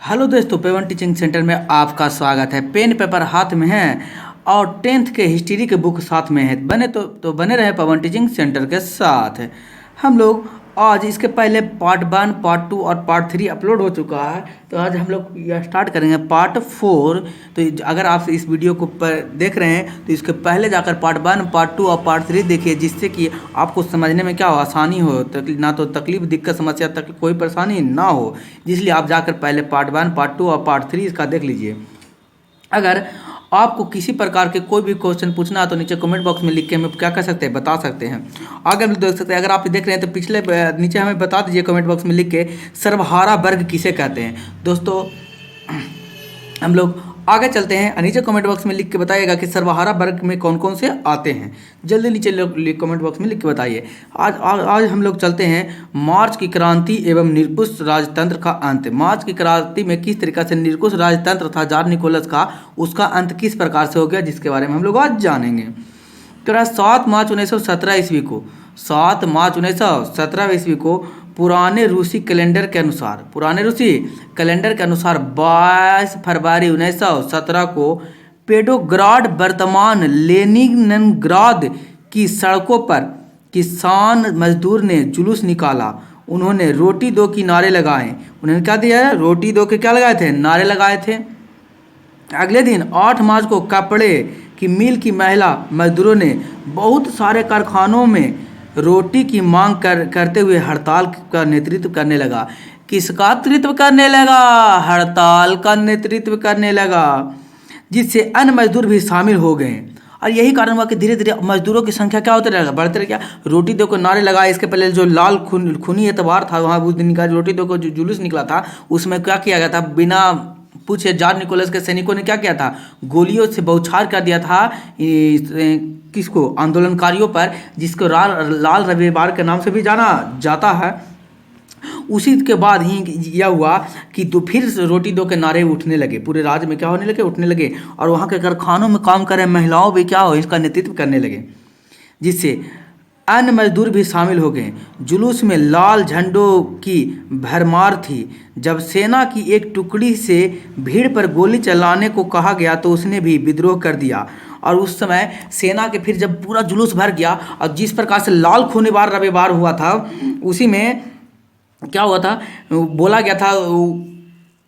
Hello दोस्तों, पेवन teaching centre में आपका स्वागत है। पेन पेपर हाथ में है और टेंथ के हिस्ट्री के बुक साथ में है। बने रहे पवन टीचिंग सेंटर के साथ। हम लोग आज इसके पहले पार्ट 1, पार्ट 2 और पार्ट 3 अपलोड हो चुका है। तो आज हम लोग यह स्टार्ट करेंगे पार्ट 4। तो अगर आप इस वीडियो को देख रहे हैं तो इसके पहले जाकर पार्ट 1, पार्ट 2 और पार्ट 3 देखिए, जिससे कि आपको समझने में क्या हो, आसानी हो, ना तो तकलीफ, दिक्कत, समस्या तक कोई परेशानी ना हो। इसलिए आप जाकर पहले पार्ट 1, पार्ट 2 और पार्ट 3 इसका देख लीजिए। अगर आपको किसी प्रकार के कोई भी क्वेश्चन पूछना है तो नीचे कमेंट बॉक्स में लिख के हमें क्या कर सकते हैं, बता सकते हैं। आगे हम देख सकते हैं, अगर आप देख रहे हैं तो पिछले नीचे हमें बता दीजिए कमेंट बॉक्स में लिख के, सर्वहारा वर्ग किसे कहते हैं। दोस्तों हम लोग आगे चलते हैं। नीचे कमेंट बॉक्स में लिख के बताइएगा कि सर्वहारा वर्ग में कौन कौन से आते हैं। जल्दी नीचे कमेंट बॉक्स में लिख के बताइए। आज हम लोग चलते हैं मार्च की क्रांति एवं निरंकुश राजतंत्र का अंत। मार्च की क्रांति में किस तरीके से निरंकुश राजतंत्र था जार निकोलस का, उसका अंत किस प्रकार से हो गया, जिसके बारे में हम लोग आज जानेंगे। तो 7 मार्च 1917 ईस्वी को 7 मार्च 1917 ईस्वी को पुराने रूसी कैलेंडर के अनुसार 22 फरवरी 1917 को पेट्रोग्राड वर्तमान लेनिनग्राद की सड़कों पर किसान मजदूर ने जुलूस निकाला। उन्होंने रोटी दो की नारे लगाए। उन्होंने क्या दिया है, रोटी दो के क्या लगाए थे, नारे लगाए थे। अगले दिन 8 मार्च को कपड़े की मिल की महिला मजदूरों ने बहुत सारे कारखानों में रोटी की मांग करते हुए हड़ताल का नेतृत्व करने लगा। किसका नेतृत्व करने लगा, हड़ताल का नेतृत्व करने लगा, जिससे अन्य मजदूर भी शामिल हो गए। और यही कारण हुआ कि धीरे धीरे मजदूरों की संख्या क्या होते रहेगा, बढ़ते रहेगा। रोटी दो को नारे लगाए। इसके पहले जो लाल खूनी एतवार था, वहाँ उस दिन का रोटी दो को जो जुलूस निकला था, उसमें क्या किया गया था, बिना पूछे जार निकोलस के सैनिकों ने क्या किया था, गोलियों से बौछार कर दिया था किसको, आंदोलनकारियों पर, जिसको लाल रविवार के नाम से भी जाना जाता है। उसी के बाद ही यह हुआ कि फिर रोटी दो के नारे उठने लगे, पूरे राज्य में क्या होने लगे, उठने लगे। और वहाँ के कारखानों में काम कर रहे महिलाओं भी क्या हो, इसका नेतृत्व करने लगे, जिससे अन्य मजदूर भी शामिल हो गए। जुलूस में लाल झंडों की भरमार थी। जब सेना की एक टुकड़ी से भीड़ पर गोली चलाने को कहा गया तो उसने भी विद्रोह कर दिया। और उस समय सेना के फिर जब पूरा जुलूस भर गया और जिस प्रकार से लाल खूनीवार रविवार हुआ था, उसी में क्या हुआ था, बोला गया था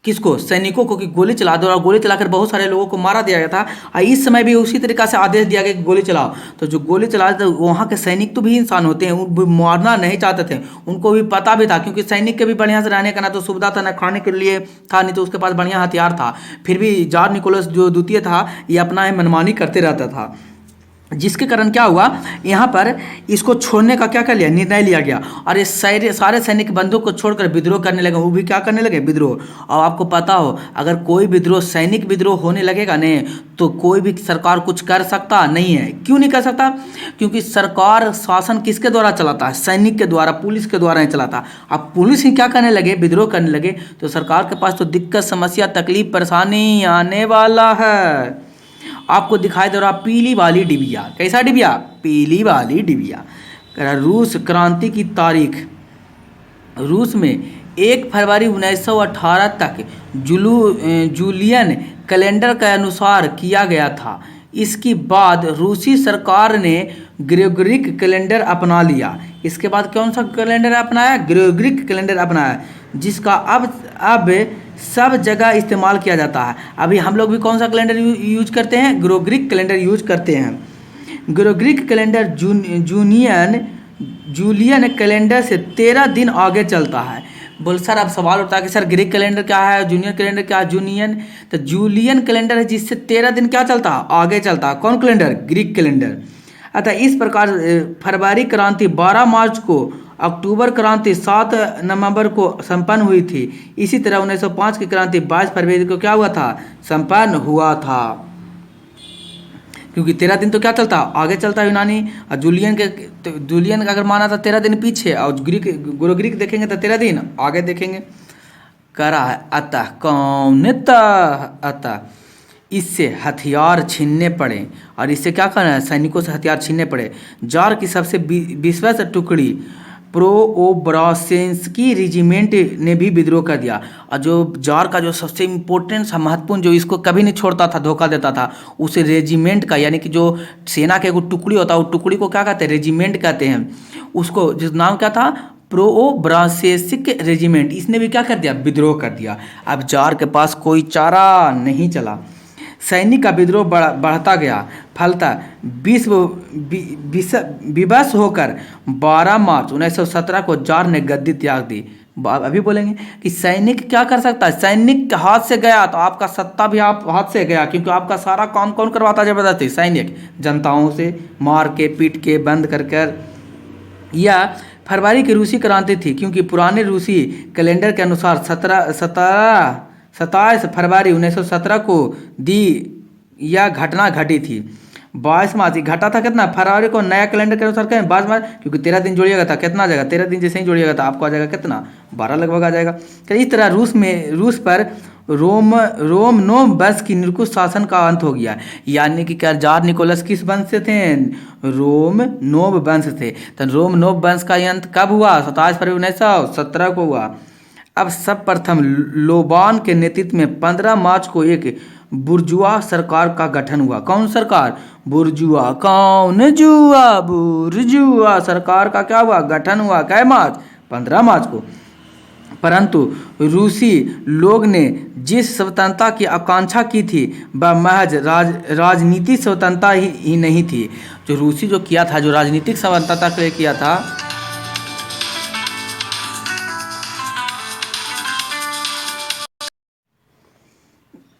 किसको, सैनिकों को, कि गोली चला दो। और गोली चलाकर बहुत सारे लोगों को मारा दिया गया था। और इस समय भी उसी तरीक़ा से आदेश दिया गया कि गोली चलाओ। तो जो गोली चला थे, वहाँ के सैनिक तो भी इंसान होते हैं, वो मारना नहीं चाहते थे। उनको भी पता भी था, क्योंकि सैनिक के भी बढ़िया से रहने का ना तो सुविधा था, ना खाने के लिए था, नहीं तो उसके पास बढ़िया हथियार था। फिर भी जार निकोलस जो द्वितीय था, ये अपना मनमानी करते रहता था, जिसके कारण क्या हुआ, यहाँ पर इसको छोड़ने का क्या कर लिया, निर्णय लिया गया। और ये सारे सैनिक बंधुओं को छोड़कर विद्रोह करने लगे। वो भी क्या करने लगे, विद्रोह। और आपको पता हो, अगर कोई विद्रोह, सैनिक विद्रोह होने लगेगा नहीं, तो कोई भी सरकार कुछ कर सकता नहीं है। क्यों नहीं कर सकता, क्योंकि सरकार शासन किसके द्वारा चलाता है, सैनिक के द्वारा, पुलिस के द्वारा नहीं चलाता। अब पुलिस ही क्या करने लगे, विद्रोह करने लगे, तो सरकार के पास तो दिक्कत, समस्या, तकलीफ, परेशानी आने वाला है। आपको दिखाई दे रहा पीली वाली डिबिया, कैसा डिबिया, पीली वाली डिबिया। रूस क्रांति की तारीख, रूस में 1 फरवरी 1918 तक जूलियन कैलेंडर के अनुसार किया गया था। इसके बाद रूसी सरकार ने ग्रेगोरिक कैलेंडर अपना लिया। इसके बाद कौन सा कैलेंडर अपनाया, ग्रेगोरिक कैलेंडर अपनाया, जिसका अब सब जगह इस्तेमाल किया जाता है। अभी हम लोग भी कौन सा कैलेंडर यूज करते हैं, ग्रेगोरिक कैलेंडर यूज करते हैं। ग्रेगोरिक कैलेंडर जूलियन कैलेंडर से 13 दिन आगे चलता है। बोल सर, अब सवाल उठता है कि सर ग्रीक कैलेंडर क्या है, जूनियर कैलेंडर क्या है, जूनियन। तो जूलियन कैलेंडर है जिससे 13 दिन क्या चलता है, आगे चलता है। कौन कैलेंडर, ग्रीक कैलेंडर। अतः इस प्रकार फरवरी क्रांति 12 मार्च को, अक्टूबर क्रांति 7 नवंबर को संपन्न हुई थी। इसी तरह 1905 की क्रांति 22 फरवरी को क्या हुआ था, संपन्न हुआ था। क्योंकि 13 दिन तो क्या चलता, आगे चलता यूनानी। और जूलियन का अगर माना था 13 दिन पीछे, और ग्रेगोरिक देखेंगे तो 13 दिन आगे देखेंगे। करा है अतः इससे हथियार छीनने पड़े। और इससे क्या करना है, सैनिकों से हथियार छीनने पड़े। जार की सबसे विश्वस्त टुकड़ी प्रोओब्रासेंस्की रेजिमेंट ने भी विद्रोह कर दिया। और जो जार का जो सबसे इम्पोर्टेंट सा महत्वपूर्ण, जो इसको कभी नहीं छोड़ता था, धोखा देता था, उस रेजिमेंट का, यानी कि जो सेना के एक टुकड़ी होता है, वो टुकड़ी को क्या कहते हैं? रेजिमेंट कहते हैं उसको। जिस नाम क्या था? प्रोओब्रासेंस्की रेजिमेंट। इसने भी क्या कर दिया? विद्रोह कर दिया। अब जार के पास कोई चारा नहीं चला। सैनिक का विद्रोह बढ़ता गया। फलतः विवश होकर 12 मार्च 1917 को जार ने गद्दी त्याग दी। अभी बोलेंगे कि सैनिक क्या कर सकता है? सैनिक हाथ से गया तो आपका सत्ता भी आप हाथ से गया, क्योंकि आपका सारा काम कौन करवाता? जबरदस्ती सैनिक, जनताओं से मार के, पीट के, बंद कर कर। या फरवरी की रूसी क्रांति थी, क्योंकि पुराने रूसी कैलेंडर के अनुसार 27 फरवरी 1917 को दी यह घटना घटी थी। 22 मार्च घटा था कितना? फरवरी को नया कैलेंडर के अनुसार कहें 22 मार्च, क्योंकि 13 दिन जोड़िएगा था, कितना आ जाएगा? 13 दिन जैसे ही जोड़िएगा था आपको आ जाएगा कितना? 12 लगभग आ जाएगा। तो इस तरह रूस पर रोमनोव वंश की निरंकुश शासन का अंत हो गया। यानी कि क्या जार निकोलस किस वंश से थे? रोमनोव वंश से। तो रोमनोव वंश का अंत कब हुआ? 27 फरवरी 1917 को हुआ। अब सब प्रथम लोबान के नेतृत्व में 15 मार्च को एक बुर्जुआ सरकार का गठन हुआ। कौन सरकार? बुर्जुआ। कौन जुआ? बुर्जुआ सरकार का क्या हुआ? गठन हुआ। कै मार्च? 15 मार्च को। परंतु रूसी लोग ने जिस स्वतंत्रता की आकांक्षा की थी वह महज राजनीतिक स्वतंत्रता ही नहीं थी। जो रूसी जो किया था, जो राजनीतिक स्वतंत्रता के लिए किया था,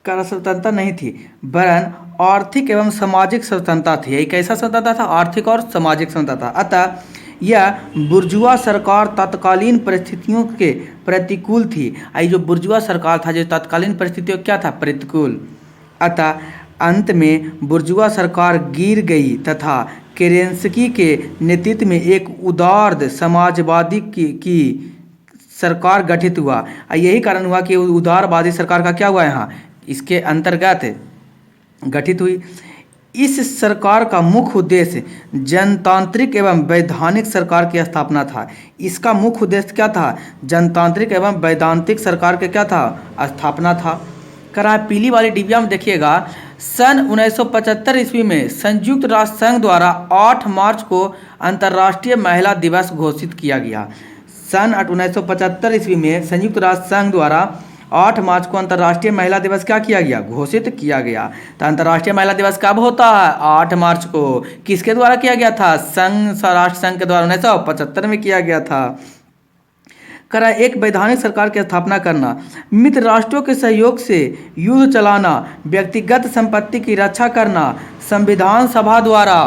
स्वतंत्रता नहीं थी, वरन आर्थिक एवं सामाजिक स्वतंत्रता थी। यही कैसा स्वतंत्रता था? आर्थिक और सामाजिक स्वतंत्रता। अतः यह बुर्जुआ सरकार तत्कालीन परिस्थितियों के प्रतिकूल थी। आई जो बुर्जुआ सरकार था, जो तत्कालीन परिस्थितियों क्या था? प्रतिकूल। अतः अंत में बुर्जुआ सरकार गिर गई तथा केरेंस्की के नेतृत्व में एक उदार समाजवादी की सरकार गठित हुआ। यही कारण हुआ कि उदारवादी सरकार का क्या हुआ यहाँ इसके अंतर्गत गठित हुई। इस सरकार का मुख्य उद्देश्य जनतांत्रिक एवं वैधानिक सरकार की स्थापना था। इसका मुख्य उद्देश्य क्या था? जनतांत्रिक एवं वैधानिक सरकार के क्या था? स्थापना था। करा पीली वाली डिबिया में देखिएगा, सन 1975 ईस्वी में संयुक्त राष्ट्र संघ द्वारा 8 मार्च को अंतर्राष्ट्रीय महिला दिवस घोषित किया गया। सन 1975 ईस्वी में संयुक्त राष्ट्र संघ द्वारा 8 मार्च को अंतर्राष्ट्रीय महिला दिवस क्या किया गया? घोषित किया गया। तो अंतर्राष्ट्रीय महिला दिवस कब होता है? 8 मार्च को। किसके द्वारा किया गया था? राष्ट्र संघ के द्वारा 1975 में किया गया था। करा एक वैधानिक सरकार की स्थापना करना, मित्र राष्ट्रों के सहयोग से युद्ध चलाना, व्यक्तिगत संपत्ति की रक्षा करना, संविधान सभा द्वारा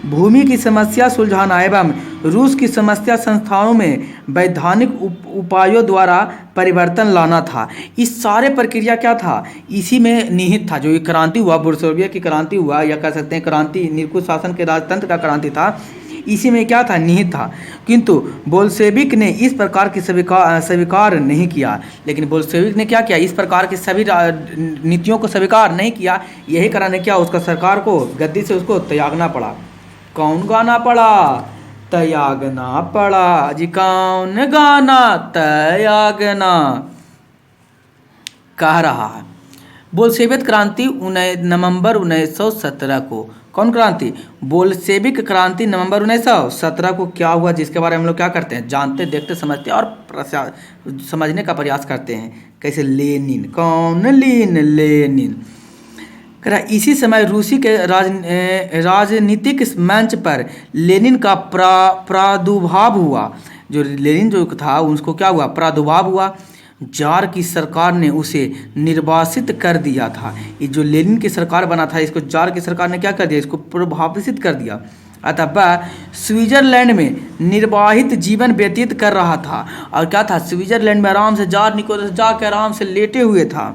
भूमि की समस्या सुलझाना एवं रूस की समस्या संस्थाओं में वैधानिक उपायों द्वारा परिवर्तन लाना था। इस सारे प्रक्रिया क्या था? इसी में निहित था। जो ये क्रांति हुआ, बुर्सोविया की क्रांति हुआ, या कह सकते हैं क्रांति निरंकुश शासन के राजतंत्र का क्रांति था, इसी में क्या था? निहित था। किंतु बोल्शेविक ने इस प्रकार की स्वीकार नहीं किया। लेकिन बोल्शेविक ने क्या किया? इस प्रकार की सभी नीतियों को स्वीकार नहीं किया। यही कारण है क्या उसका सरकार को गद्दी से उसको त्यागना पड़ा। कौन गाना पड़ा? त्यागना पड़ा जी। कौन गाना? त्यागना कह रहा है। बोल्शेविक क्रांति नवंबर 1917 को। कौन क्रांति? बोल्शेविक क्रांति नवंबर 1917 को क्या हुआ, जिसके बारे में हम लोग क्या करते हैं? जानते, देखते, समझते और समझने का प्रयास करते हैं। कैसे? लेनिन। कौन? लेनिन। इसी समय रूसी के राजनीतिक मंच पर लेनिन का प्रादुर्भाव हुआ। जो लेनिन जो था उसको क्या हुआ? प्रादुर्भाव हुआ। जार की सरकार ने उसे निर्वासित कर दिया था। ये जो लेनिन की सरकार बना था, इसको जार की सरकार ने क्या कर दिया? इसको प्रभावित कर दिया। अतः वह स्विट्जरलैंड में निर्वाहित जीवन व्यतीत कर रहा था। और क्या था? स्विट्जरलैंड में आराम से जार निकोलस जाकर आराम से लेटे हुए था।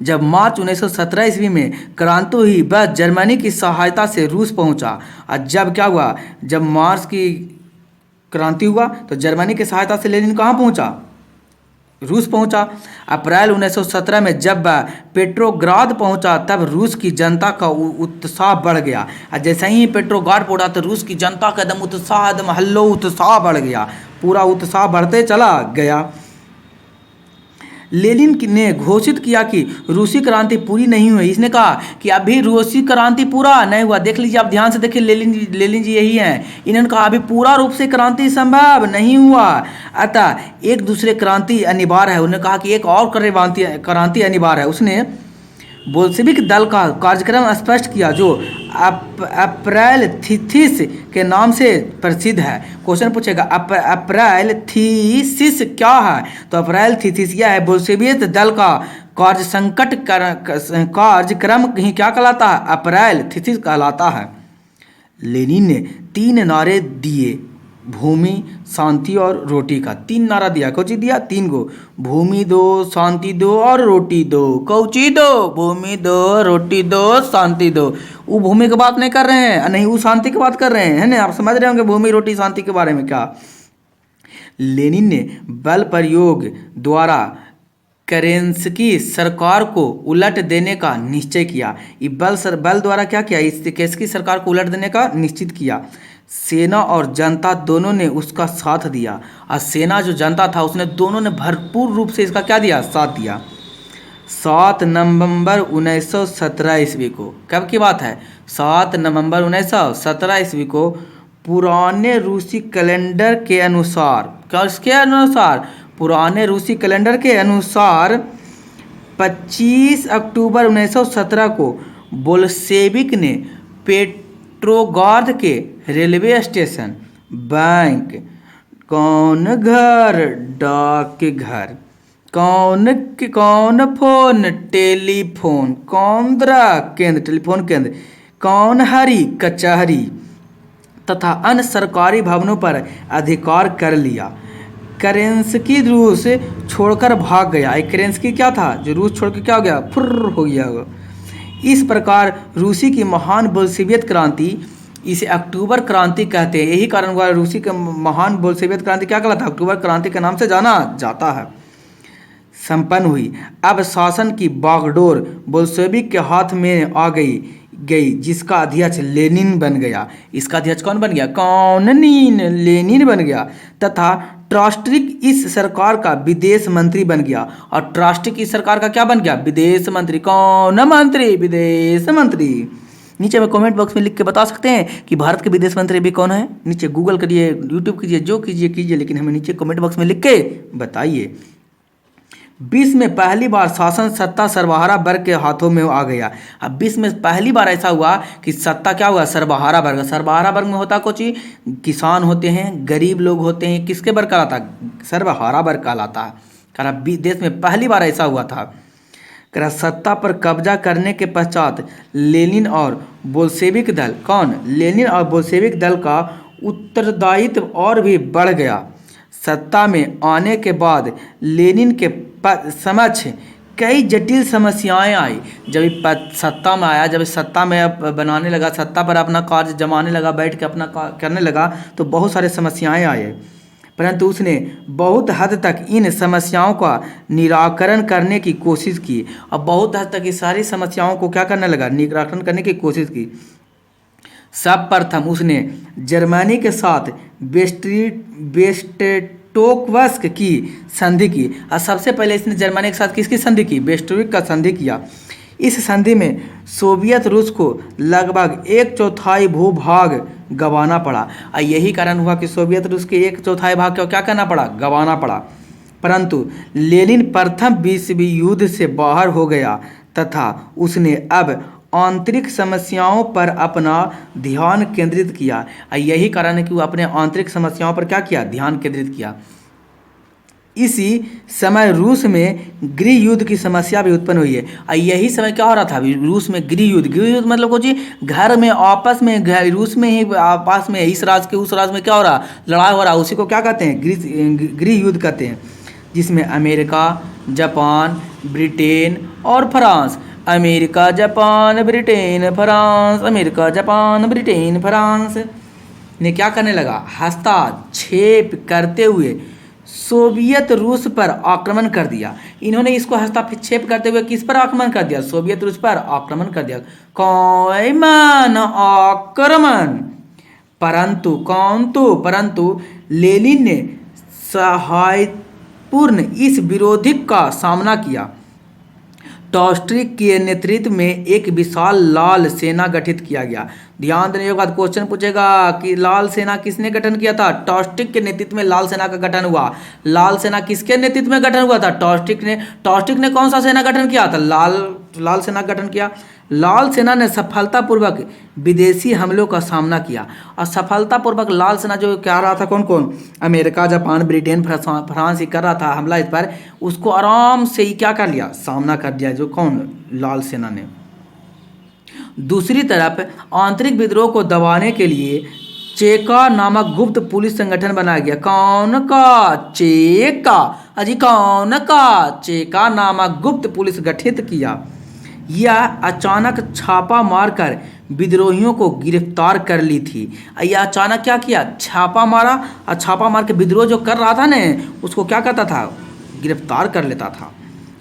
जब मार्च 1917 ईस्वी में क्रांति हुई, वह जर्मनी की सहायता से रूस पहुंचा। और जब क्या हुआ? जब मार्च की क्रांति हुआ तो जर्मनी की सहायता से लेनिन कहाँ पहुंचा? रूस पहुंचा। अप्रैल 1917 में जब वह पेट्रोग्राद पहुंचा तब रूस की जनता का उत्साह बढ़ गया। और जैसे ही पेट्रोग्राद पहुंचा तो रूस की जनता का एकदम उत्साह, एकदम हल्लो उत्साह बढ़ गया, पूरा उत्साह बढ़ते चला गया। लेनिन ने घोषित किया कि रूसी क्रांति पूरी नहीं हुई। इसने कहा कि अभी रूसी क्रांति पूरा नहीं हुआ। देख लीजिए, आप ध्यान से देखिए, लेनिन जी यही हैं। इन्होंने कहा अभी पूरा रूप से क्रांति संभव नहीं हुआ, अतः एक दूसरे क्रांति अनिवार्य है। उन्होंने कहा कि एक और क्रांति अनिवार्य है। उसने बोल्शेविक दल का कार्यक्रम स्पष्ट किया जो अप्रैल थीसिस के नाम से प्रसिद्ध है। क्वेश्चन पूछेगा अप्रैल थीसिस क्या है, तो अप्रैल थीसिस यह है बोल्शेविक दल का कार्यक्रम ही क्या कहलाता है, अप्रैल थीसिस कहलाता है। लेनिन ने 3 नारे दिए, भूमि, शांति और रोटी का। 3 नारा दिया। कौची दिया? 3 गो। भूमि दो, शांति दो और रोटी दो। कौची दो? भूमि दो, रोटी दो, शांति दो। वो भूमि की बात नहीं कर रहे हैं, नहीं वो शांति की बात कर रहे हैं, है ना? आप समझ रहे होंगे भूमि, रोटी, शांति के बारे में क्या। लेनिन ने बल प्रयोग द्वारा केरेंस्की सरकार को उलट देने का निश्चय किया। ये बल द्वारा क्या किया? इस केरेंस्की सरकार को उलट देने का निश्चित किया। सेना और जनता दोनों ने उसका साथ दिया। और सेना जो जनता था उसने दोनों ने भरपूर रूप से इसका क्या दिया? साथ दिया। 7 नवंबर 1917 ईस्वी को, कब की बात है? 7 नवंबर 1917 ईस्वी को पुराने रूसी कैलेंडर के अनुसार, क्या इसके अनुसार? पुराने रूसी कैलेंडर के अनुसार 25 अक्टूबर 1917 को बोल्शेविक ने पेट्रोग्राद के रेलवे स्टेशन, बैंक, कौन घर, डाकघर, कौन फोन, टेलीफोन, कौंद्रा केंद्र, टेलीफोन केंद्र, कौन हरी कचहरी तथा अन्य सरकारी भवनों पर अधिकार कर लिया। केरेंस्की रूस छोड़कर भाग गया। केरेंस्की क्या था? जो रूस छोड़ के क्या हो गया? फुर्र हो गया। इस प्रकार रूसी की महान बोल्शेविक क्रांति, इसे अक्टूबर क्रांति कहते हैं। यही कारण हुआ रूसी के महान बोल्शेविक क्रांति क्या कहलाता है? अक्टूबर क्रांति के नाम से जाना जाता है। संपन्न हुई। अब शासन की बागडोर बोल्शेविक के हाथ में आ गई, जिसका अध्यक्ष लेनिन बन गया। इसका अध्यक्ष कौन बन गया? लेनिन बन गया। तथा ट्रास्टिक इस सरकार का विदेश मंत्री बन गया। और ट्रास्टिक इस सरकार का क्या बन गया? विदेश मंत्री। कौन मंत्री? विदेश मंत्री। नीचे में कमेंट बॉक्स में लिख के बता सकते हैं कि भारत के विदेश मंत्री भी कौन है। नीचे गूगल करिए, यूट्यूब कीजिए, जो कीजिए, लेकिन हमें नीचे कमेंट बॉक्स में लिख के बताइए। विश्व में पहली बार शासन सत्ता सर्वहारा वर्ग के हाथों में आ गया। अब विश्व में पहली बार ऐसा हुआ कि सत्ता क्या हुआ? सर्वहारा वर्ग। सर्वहारा वर्ग में होता कुछ, किसान होते हैं, गरीब लोग होते हैं, किसके वर्ग कहलाता? सर्वहारा वर्ग कहलाता है। करा देश में पहली बार ऐसा हुआ था। करा सत्ता पर कब्जा करने के पश्चात लेनिन और बोल्शेविक दल, कौन? लेनिन और बोल्शेविक दल का उत्तरदायित्व और भी बढ़ गया। सत्ता में आने के बाद लेनिन के समक्ष कई जटिल समस्याएं आई। जब सत्ता में आया, जब सत्ता में बनाने लगा, सत्ता पर अपना कार्य जमाने लगा, बैठ के अपना करने लगा, तो बहुत सारे समस्याएं आए। परंतु उसने बहुत हद तक इन समस्याओं का निराकरण करने की कोशिश की। और बहुत हद तक इस सारी समस्याओं को क्या करने लगा? निराकरण करने की कोशिश की। सर्वप्रथम उसने जर्मनी के साथ बेस्टोक्स्क की संधि की। और सबसे पहले इसने जर्मनी के साथ किसकी संधि की? बेस्टोक्स्क का संधि किया। इस संधि में सोवियत रूस को लगभग 1/4 भूभाग गंवाना पड़ा। और यही कारण हुआ कि सोवियत रूस के 1/4 भाग को क्या करना पड़ा? गंवाना पड़ा। परंतु लेनिन प्रथम विश्व युद्ध से बाहर हो गया तथा उसने अब आंतरिक समस्याओं पर अपना ध्यान केंद्रित किया। और यही कारण है कि वो अपने आंतरिक समस्याओं पर क्या किया? ध्यान केंद्रित किया। इसी समय रूस में गृह युद्ध की समस्या भी उत्पन्न हुई है। और यही समय क्या हो रहा था? रूस में गृह युद्ध मतलब कुछ घर में आपस में, रूस में ही आपस में इस राज्य के उस राज्य में क्या हो रहा? लड़ाई हो रहा। उसी को क्या कहते हैं? गृह युद्ध कहते हैं। जिसमें अमेरिका, जापान, ब्रिटेन और France, America, Japan, Britain, France, America, Japan, Britain, France ने क्या करने लगा? हस्तक्षेप करते हुए सोवियत रूस पर आक्रमण कर दिया। इन्होंने इसको हस्तक्षेप करते हुए किस पर आक्रमण कर दिया? सोवियत रूस पर आक्रमण कर दिया। कौन आक्रमण? परंतु लेनिन ने सहायपूर्ण इस विरोधी का सामना किया। टॉस्ट्री के नेतृत्व में एक विशाल लाल सेना गठित किया गया। ध्यान देने के बाद क्वेश्चन पूछेगा कि लाल सेना किसने गठन किया था? टॉस्टिक के नेतृत्व में लाल सेना का गठन हुआ। लाल सेना किसके नेतृत्व में गठन हुआ था? टॉस्टिक ने कौन सा सेना गठन किया था? लाल सेना गठन किया। लाल सेना ने सफलतापूर्वक विदेशी हमलों का सामना किया और सफलतापूर्वक लाल सेना जो क्या रहा था, कौन कौन? अमेरिका, जापान, ब्रिटेन, फ्रांस ही कर रहा था हमला इस पर, उसको आराम से ही क्या कर लिया? सामना कर दिया। जो कौन? लाल सेना ने। दूसरी तरफ आंतरिक विद्रोह को दबाने के लिए चेका नामक गुप्त पुलिस संगठन बनाया गया। कौन का? चेका। अजी कौन का? चेका नामक गुप्त पुलिस गठित किया। यह अचानक छापा मारकर विद्रोहियों को गिरफ्तार कर ली थी। यह अचानक क्या किया? छापा मारा और छापा मार के विद्रोह जो कर रहा था ना उसको क्या करता था? गिरफ्तार कर लेता था।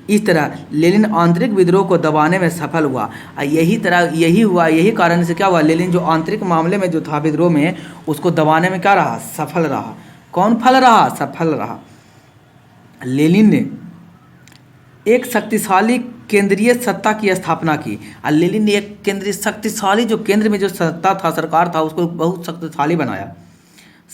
इस तरह लेनिन आंतरिक विद्रोह को दबाने में सफल हुआ। यही कारण से क्या हुआ? लेनिन जो आंतरिक मामले में जो था विद्रोह में, उसको दबाने में क्या रहा? सफल रहा। कौन फल रहा? सफल रहा। लेनिन ने एक शक्तिशाली केंद्रीय सत्ता की स्थापना की। और लेनिन ने एक केंद्रीय शक्तिशाली जो केंद्र में जो सत्ता था, सरकार था, उसको बहुत शक्तिशाली बनाया।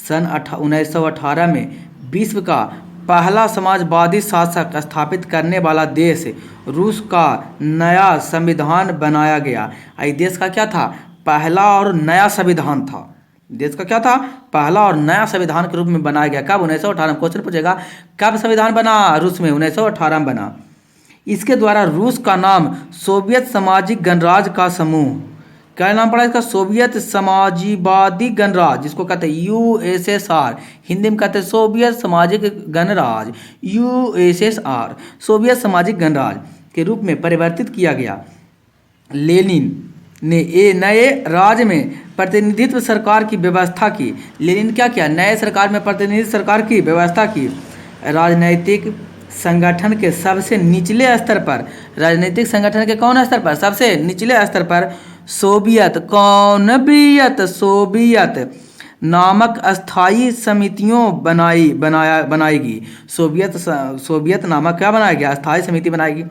सन 1918 में विश्व का पहला समाजवादी शासक स्थापित करने वाला देश रूस का नया संविधान बनाया गया। इस देश का क्या था? पहला और नया संविधान था। देश का क्या था? पहला और नया संविधान के रूप में बनाया गया। कब? 1918 में। क्वेश्चन पूछेगा कब संविधान बना? रूस में 1918 में बना। इसके द्वारा रूस का नाम सोवियत सामाजिक गणराज्य का समूह, क्या नाम पड़ा इसका? सोवियत समाजवादी गणराज्य, जिसको कहते हैं यूएसएसआर, हिंदी में कहते हैं सोवियत सामाजिक गणराज्य, यूएसएसआर, सोवियत सामाजिक गणराज्य के रूप में परिवर्तित किया गया। लेनिन ने नए राज्य में प्रतिनिधित्व सरकार की व्यवस्था की। लेनिन क्या किया? नए सरकार में प्रतिनिधित्व सरकार की व्यवस्था की। राजनैतिक संगठन के सबसे निचले स्तर पर, राजनीतिक संगठन के कौन स्तर पर? सबसे निचले स्तर पर सोवियत नामक अस्थायी समितियों बनाएगी। सोवियत नामक क्या बनाया गया? अस्थायी समिति बनाएगी।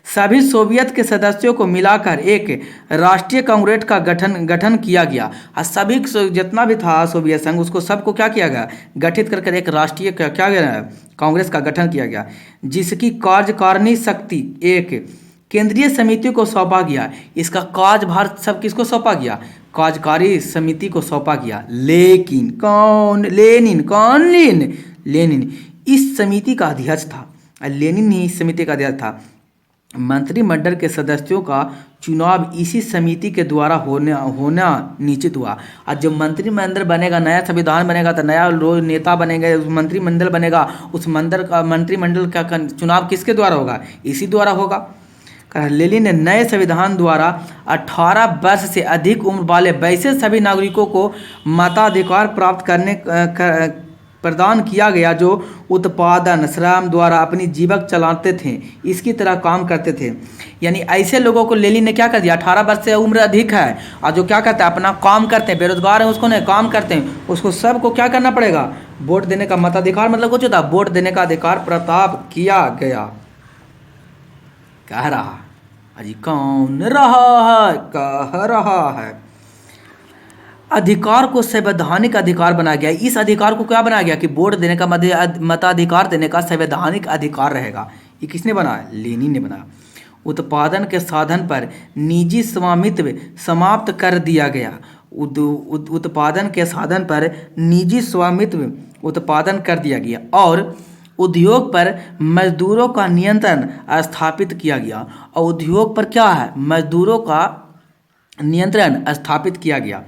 सभी सोवियत के सदस्यों को मिलाकर एक राष्ट्रीय कांग्रेस का गठन किया गया। और सभी जितना भी था सोवियत संघ, उसको सबको क्या किया गया? गठित करके एक राष्ट्रीय क्या गया? कांग्रेस का गठन किया गया, जिसकी कार्यकारिणी शक्ति एक केंद्रीय समिति को सौंपा गया। इसका कार्यभार सब किसको सौंपा गया? कार्यकारी समिति को सौंपा गया। लेकिन लेनिन इस समिति का अध्यक्ष था। लेनिन ही इस समिति का अध्यक्ष था। मंत्रिमंडल के सदस्यों का चुनाव इसी समिति के द्वारा होना निश्चित हुआ। और जब मंत्रिमंडल बनेगा, नया संविधान बनेगा, तो नया लोग नेता बनेंगे, उस मंत्रिमंडल बनेगा, उस मंत्रिमंडल का चुनाव किसके द्वारा होगा? इसी द्वारा होगा। लेनिन ने नए संविधान द्वारा 18 वर्ष से अधिक उम्र वाले वैसे सभी नागरिकों को मताधिकार प्राप्त प्रदान किया गया जो उत्पादन श्रम द्वारा अपनी जीविका चलाते थे, इसकी तरह काम करते थे। यानी ऐसे लोगों को लेनिन ने क्या कर दिया? 18 वर्ष से उम्र अधिक है और जो क्या करते हैं? अपना काम करते हैं, बेरोजगार है उसको नहीं, काम करते हैं, उसको सबको क्या करना पड़ेगा? वोट देने का मताधिकार, मतलब कुछ होता है, वोट देने का अधिकार प्रदान किया गया। कह रहा अजी कौन रहा है? कह रहा है अधिकार को संवैधानिक अधिकार बनाया गया। इस अधिकार को क्या बनाया गया? कि वोट देने का मताधिकार देने का संवैधानिक अधिकार रहेगा। ये किसने बनाया? लेनिन ने बनाया। उत्पादन के साधन पर निजी स्वामित्व समाप्त कर दिया गया। उत्पादन के साधन पर निजी स्वामित्व उत्पादन कर दिया गया और उद्योग पर मजदूरों का नियंत्रण स्थापित किया गया। और उद्योग पर क्या है? मजदूरों का नियंत्रण स्थापित किया गया।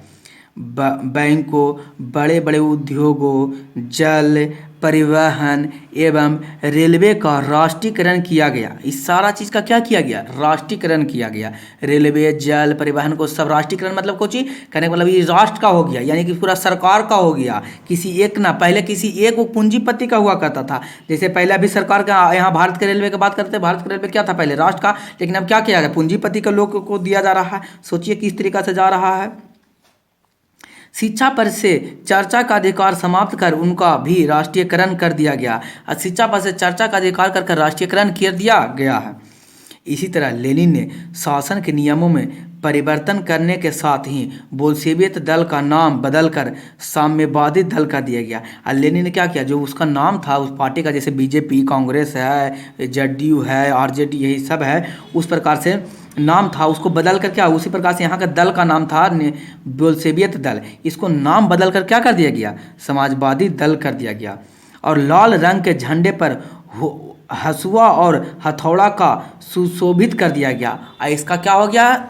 बैंकों, बड़े बड़े उद्योगों, जल परिवहन एवं रेलवे का राष्ट्रीयकरण किया गया। इस सारा चीज़ का क्या किया गया? राष्ट्रीयकरण किया गया। रेलवे, जल, परिवहन को सब राष्ट्रीयकरण मतलब कुछ ही कहने का मतलब ये राष्ट्र का हो गया, यानी कि पूरा सरकार का हो गया। किसी एक ना, पहले किसी एक वो पूंजीपति का हुआ करता था। जैसे पहले अभी सरकार का, यहाँ भारत के रेलवे की बात करते हैं, भारत का रेलवे क्या था पहले? राष्ट्र का। लेकिन अब क्या किया गया? पूंजीपति का लोग को दिया जा रहा है। सोचिए किस तरीका से जा रहा है। शिक्षा पर से चर्चा का अधिकार समाप्त कर उनका भी राष्ट्रीयकरण कर दिया गया। शिक्षा पर से चर्चा का अधिकार कर राष्ट्रीयकरण कर दिया गया है। इसी तरह लेनिन ने शासन के नियमों में परिवर्तन करने के साथ ही बोल्शेविक दल का नाम बदलकर साम्यवादी दल कर दिया गया। और लेनिन ने क्या किया? जो उसका नाम था उस पार्टी का, जैसे बीजेपी, कांग्रेस है, जेडीयू है, आरजेडी, यही सब है, उस प्रकार से नाम था, उसको बदल कर क्या, उसी प्रकार से यहाँ का दल का नाम था बोल्शेविक दल, इसको नाम बदल कर क्या कर दिया गया? समाजवादी दल कर दिया गया। और लाल रंग के झंडे पर हसुआ और हथौड़ा का सुशोभित कर दिया गया। और इसका क्या हो गया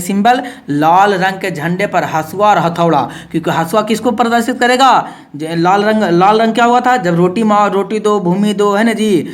सिंबल? लाल रंग के झंडे पर हसुआ और हथौड़ा, क्योंकि हसुआ किसको प्रदर्शित करेगा? लाल रंग क्या हुआ था? जब रोटी दो भूमि दो, है ना जी,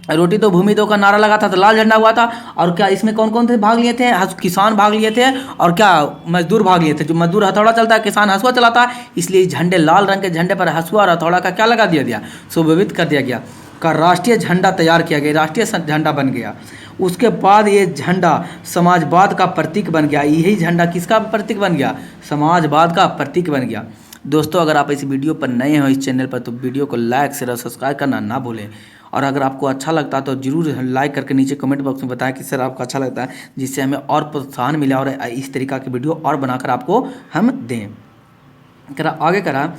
रोटी दो भूमि दो का नारा लगा था तो लाल झंडा हुआ था। और क्या इसमें कौन कौन थे भाग लिए थे? किसान भाग लिए थे, और क्या मजदूर भाग लिए थे। जो मजदूर हथौड़ा चलता है, किसान हसुआ चलाता है, इसलिए झंडे, लाल रंग के झंडे पर हसुआ और हथौड़ा का क्या लगा दिया गया? सुशोभित कर दिया गया। का राष्ट्रीय झंडा तैयार किया गया, राष्ट्रीय झंडा बन गया। उसके बाद ये झंडा समाजवाद का प्रतीक बन गया। यही झंडा किसका प्रतीक बन गया? समाजवाद का प्रतीक बन गया। दोस्तों, अगर आप इस वीडियो पर नए हो इस चैनल पर, तो वीडियो को लाइक, शेयर और सब्सक्राइब करना ना भूलें। और अगर आपको अच्छा लगता है तो जरूर लाइक करके नीचे कमेंट बॉक्स में बताएं कि सर आपको अच्छा लगता है, जिससे हमें और प्रोत्साहन मिले और इस तरीका की वीडियो और बनाकर आपको हम दें। आगे करा,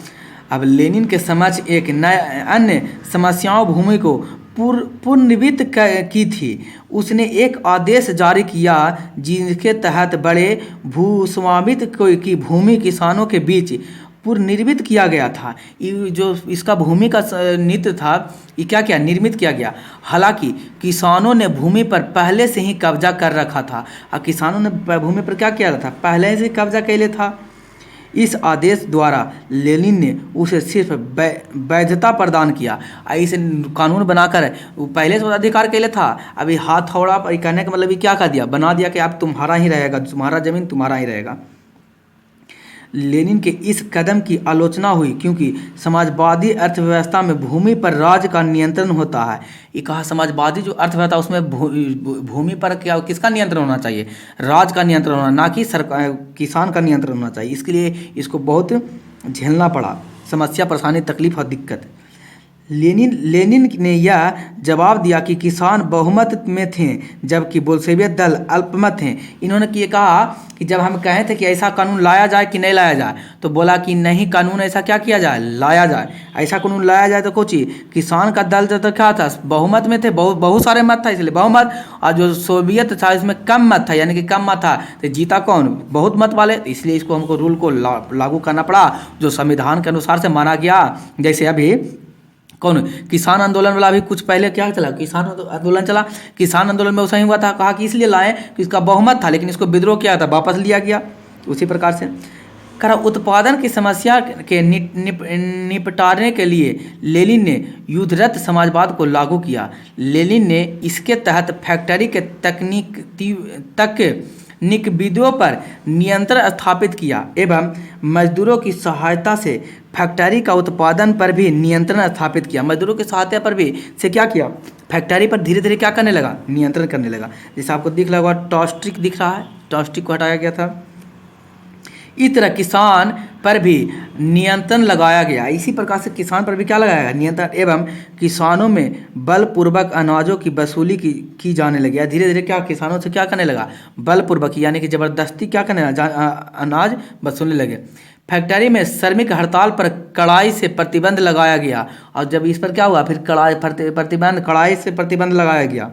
अब लेनिन के समक्ष एक नए अन्य समस्याओं भूमि को पुनर्निर्मित की थी। उसने एक आदेश जारी किया जिसके तहत बड़े भूस्वामित्व की भूमि किसानों के बीच पुनर्निर्मित किया गया था। जो इसका भूमि का नीति था, ये क्या क्या निर्मित किया गया। हालांकि किसानों ने भूमि पर पहले से ही कब्जा कर रखा था, और किसानों ने भूमि पर क्या किया था? पहले से कब्जा कर लिया था। इस आदेश द्वारा लेनिन ने उसे सिर्फ वैधता प्रदान किया। इसे कानून बनाकर पहले से अधिकार के लिए था, अभी हाथ थोड़ा कहने का मतलब ये क्या कर दिया? बना दिया कि अब तुम्हारा ही रहेगा, तुम्हारा जमीन तुम्हारा ही रहेगा। लेनिन के इस कदम की आलोचना हुई क्योंकि समाजवादी अर्थव्यवस्था में भूमि पर राज्य का नियंत्रण होता है। ये कहा समाजवादी जो अर्थव्यवस्था उसमें भूमि पर क्या किसका नियंत्रण होना चाहिए? राज्य का नियंत्रण होना, ना कि सरकार किसान का नियंत्रण होना चाहिए। इसके लिए इसको बहुत झेलना पड़ा, समस्या, परेशानी, तकलीफ और दिक्कत। लेनिन ने यह जवाब दिया कि किसान बहुमत में थे जबकि बोल्शेविक दल अल्पमत थे। इन्होंने ये कहा कि जब हम कहे थे कि ऐसा कानून लाया जाए कि नहीं लाया जाए, तो बोला कि नहीं, कानून ऐसा क्या किया जाए? लाया जाए। ऐसा कानून लाया जाए तो कुछ किसान का दल जो क्या था? बहुमत में थे, बहुत सारे मत था, इसलिए बहुमत। और जो सोवियत था इसमें कम मत था, यानी कि कम मत था, तो जीता कौन? बहुत मत वाले। इसलिए इसको हमको रूल को लागू करना पड़ा जो संविधान के अनुसार से माना गया। जैसे अभी कौन किसान आंदोलन वाला भी कुछ पहले क्या चला? किसान आंदोलन चला। किसान आंदोलन में उसमें हुआ था, कहा कि इसलिए लाए कि इसका बहुमत था, लेकिन इसको विद्रोह किया था, वापस लिया गया। उसी प्रकार से करा उत्पादन की समस्या के निपटाने के लिए लेनिन ने युद्धरत समाजवाद को लागू किया। लेनिन ने इसके तहत फैक्ट्री के तकनीक विधियों पर नियंत्रण स्थापित किया एवं मजदूरों की सहायता से फैक्ट्री का उत्पादन पर भी नियंत्रण स्थापित किया। मजदूरों की सहायता पर भी से क्या किया? फैक्ट्री पर धीरे धीरे क्या करने लगा? नियंत्रण करने लगा। जैसे आपको दिख रहा होगा टॉस्टिक दिख रहा है, टॉस्टिक को हटाया गया था। इस तरह किसान पर भी नियंत्रण लगाया गया। इसी प्रकार से किसान पर भी क्या लगाया गया? नियंत्रण। एवं किसानों में बलपूर्वक अनाजों की वसूली की जाने लगी। धीरे धीरे क्या किसानों से क्या करने लगा? बलपूर्वक, यानी कि जबरदस्ती क्या करने लगा? अनाज वसूलने लगे। फैक्ट्री में श्रमिक हड़ताल पर कड़ाई से प्रतिबंध लगाया गया। और जब इस पर क्या हुआ? फिर कड़ाई से प्रतिबंध लगाया गया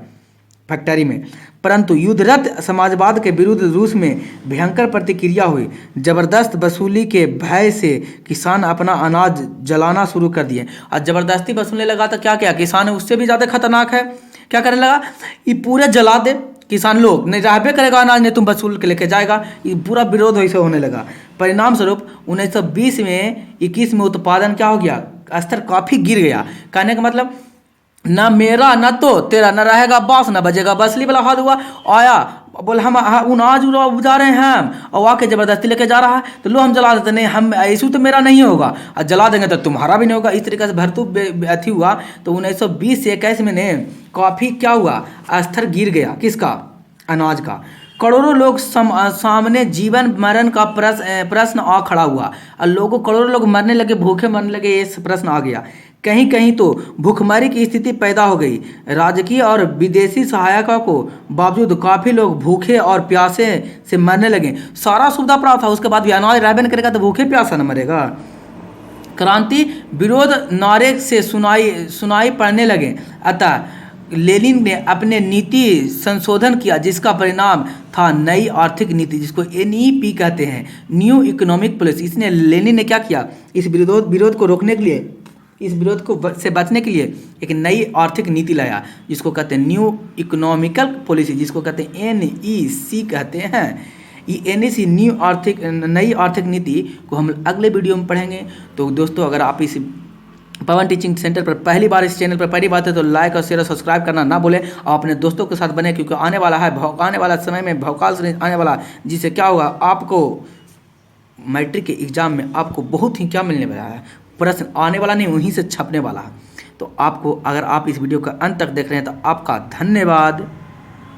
फैक्ट्री में। परंतु युद्धरत समाजवाद के विरुद्ध रूस में भयंकर प्रतिक्रिया हुई। जबरदस्त वसूली के भय से किसान अपना अनाज जलाना शुरू कर दिए। और जबरदस्ती वसूलने लगा तो क्या किया? किसान उससे भी ज़्यादा खतरनाक है, क्या करने लगा? ये पूरे जला दे। किसान लोग नहीं रहबे करेगा अनाज, नहीं तुम वसूल के लेके जाएगा। ये पूरा विरोध वैसे होने लगा। परिणाम स्वरूप 1920 में 21 में उत्पादन क्या हो गया? स्तर काफ़ी गिर गया। कहने का मतलब ना मेरा ना तो तेरा, ना रहेगा बांस ना बजेगा बांसुरी वाला हाल हुआ। आया बोले हम अनाज बुझा रहे हैं हम, और आके ज़बरदस्ती लेके जा रहा है, तो लो हम जला देते, नहीं हम इशू तो मेरा नहीं होगा, और जला देंगे तो तुम्हारा भी नहीं होगा। इस तरीके से भरतूब अथी हुआ। तो 1920 से 21 में ने काफ़ी क्या हुआ, स्तर गिर गया किसका, अनाज का। करोड़ों लोग सामने जीवन मरण का प्रश्न आ खड़ा हुआ, और लोगों करोड़ों लोग मरने लगे, भूखे मरने लगे, ये प्रश्न आ गया। कहीं कहीं तो भूखमरी की स्थिति पैदा हो गई। राजकीय और विदेशी सहायता को बावजूद काफ़ी लोग भूखे और प्यासे से मरने लगे। सारा सुविधा प्राप्त था, उसके बाद भी अनाज राबन करेगा तो भूखे प्यासा न मरेगा। क्रांति विरोध नारे से सुनाई पड़ने लगे। अतः लेनिन ने अपने नीति संशोधन किया, जिसका परिणाम था नई आर्थिक नीति, जिसको एनईपी कहते हैं, न्यू इकोनॉमिक पॉलिसी। इसने लेनिन ने क्या किया, इस विरोध को रोकने के लिए, इस विरोध को से बचने के लिए एक नई आर्थिक नीति लाया, जिसको कहते हैं न्यू इकोनॉमिकल पॉलिसी, जिसको कहते हैं एनईसी कहते हैं। ये एनईसी नई आर्थिक नीति को हम अगले वीडियो में पढ़ेंगे। तो दोस्तों, अगर आप इस पवन टीचिंग सेंटर पर पहली बार, इस चैनल पर पहली बात है, तो लाइक और शेयर और सब्सक्राइब करना ना भूलें, और अपने दोस्तों के साथ बने, क्योंकि आने वाला है आने वाला समय में भौकाल से आने वाला, जिससे क्या होगा, आपको मैट्रिक के एग्जाम में आपको बहुत ही क्या मिलने वाला है, प्रश्न आने वाला नहीं, वहीं से छपने वाला है। तो आपको, अगर आप इस वीडियो का अंत तक देख रहे हैं तो आपका धन्यवाद।